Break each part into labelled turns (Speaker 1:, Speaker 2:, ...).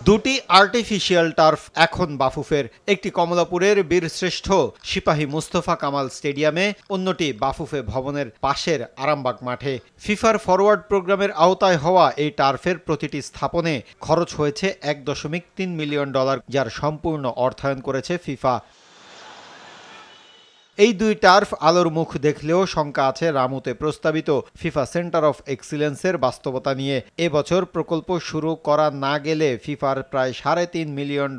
Speaker 1: দুটি artificial turf এখন বাফুফের, একটি কমলাপুরের বীরশ্রেষ্ঠ সিপাহী মুস্তফা কামাল স্টেডিয়ামে, অন্যটি বাফুফে ভবনের পাশের আরামবাগ মাঠে। ফিফার ফরওয়ার্ড প্রোগ্রামের আওতায় হওয়া এই টার্ফের প্রতিটি স্থাপনে খরচ হয়েছে $1.3 মিলিয়ন, যার সম্পূর্ণ অর্থায়ন করেছে ফিফা। এই দুই টার্ফ আলোর মুখ দেখলেও শঙ্কা আছে রামুতে প্রস্তাবিত ফিফা সেন্টার অফ এক্সিলেন্সের বাস্তবতা নিয়ে। এবছর প্রকল্প শুরু করা না গেলে ফিফার প্রায় $3.5 মিলিয়ন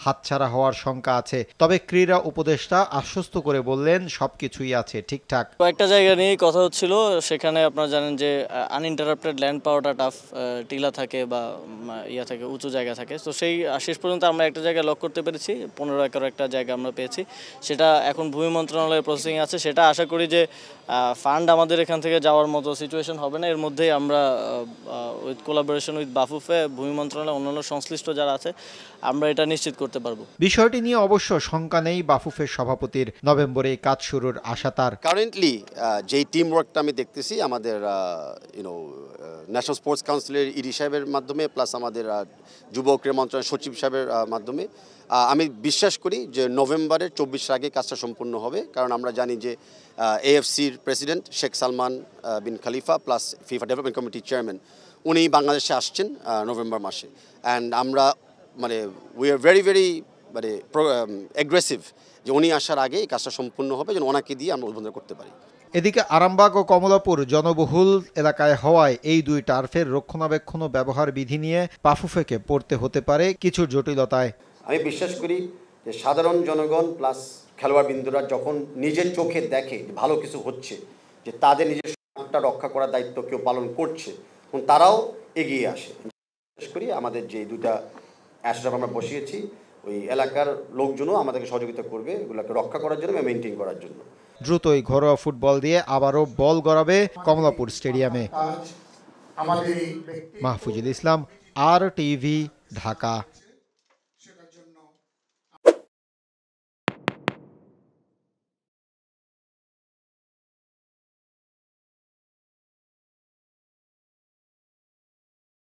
Speaker 1: হাতছাড়া হওয়ার শঙ্কা আছে। তবে ক্রীড়া উপদেষ্টা আশ্বস্ত করে বললেন সবকিছুই আছে ঠিকঠাক।
Speaker 2: কয়েকটা জায়গা নিয়ে কথা হচ্ছিল, সেখানে আপনারা জানেন যে আনইন্টারাপ্টেড ল্যান্ড পাওয়াটা টাফ, টিলা থাকে বা থাকে, উঁচু জায়গা থাকে। তো সেই শেষ পর্যন্ত আমরা একটা জায়গায় লক করতে পেরেছি, 15 একর একটা জায়গা আমরা পেয়েছি। সেটা এখন ভূমি মন্ত্রণালয়ের প্রসেসিং আছে। সেটা আশা করি যে ফান্ড আমাদের এখান থেকে যাওয়ার মতো সিচুয়েশন হবে না। এর মধ্যেই আমরা উইথ কোলাবোরেশন উইথ বাফুফে, ভূমি মন্ত্রণালয়, অন্যান্য সংশ্লিষ্ট যারা আছে, আমরা এটা নিশ্চিত করতে পারবো। বিষয়টি
Speaker 1: নিয়ে অবশ্য শঙ্কা নেই বাফুফের সভাপতির। নভেম্বরে কাজ শুরুর আশা তার।
Speaker 3: কারেন্টলি যেই টিম ওয়ার্কটা আমি দেখতেছি আমাদের ন্যাশনাল স্পোর্টস কাউন্সিলের ইডি সাহেবের মাধ্যমে, প্লাস আমাদের যুব ক্রীড়া মন্ত্রণালয়ের সচিব সাহেবের মাধ্যমে, আমি বিশ্বাস করি যে নভেম্বরের 24 আগে কাজটা সম্পূর্ণ হবে। কারণ আমরা জানি যে এএফসির প্রেসিডেন্ট শেখ সালমান বিন খালিফা প্লাস ফিফা ডেভেলপমেন্ট কমিটির চেয়ারম্যান, উনি বাংলাদেশে আসছেন নভেম্বর মাসে। অ্যান্ড আমরা উই আর ভেরি অ্যাগ্রেসিভ যে উনি আসার আগে এই কাজটা সম্পূর্ণ হবে, যেন ওনাকে দিয়ে আমরা উদ্বোধন করতে পারি।
Speaker 1: এদিকে আরামবাগ ও কমলাপুর জনবহুল এলাকায় হওয়ায় এই দুই টার্ফের রক্ষণাবেক্ষণ ও ব্যবহার বিধি নিয়ে বাফুফেকে পড়তে হতে পারে কিছু জটিলতায়।
Speaker 3: আমি বিশ্বাস করি যে সাধারণ জনগণ প্লাস খেলোয়াড়বৃন্দরা যখন নিজের চোখে দেখে ভালো কিছু হচ্ছে, যে তাদের নিজের সমাজটা রক্ষা করার দায়িত্ব কেউ পালন করছে, এবং তারাও এগিয়ে আসে। বিশেষ করি আমাদের যে দুটা অ্যাসোসিয়েশন আমরা বসিয়েছি, ওই এলাকার লোকজনও আমাদেরকে সহযোগিতা করবে এগুলোকে রক্ষা করার জন্য, মেইনটেইন করার জন্য।
Speaker 1: দ্রুতই ঘরোয়া ফুটবল দিয়ে আবারও বল গড়াবে কমলাপুর স্টেডিয়ামে। মাহফুজুল ইসলাম, RTV, ঢাকা।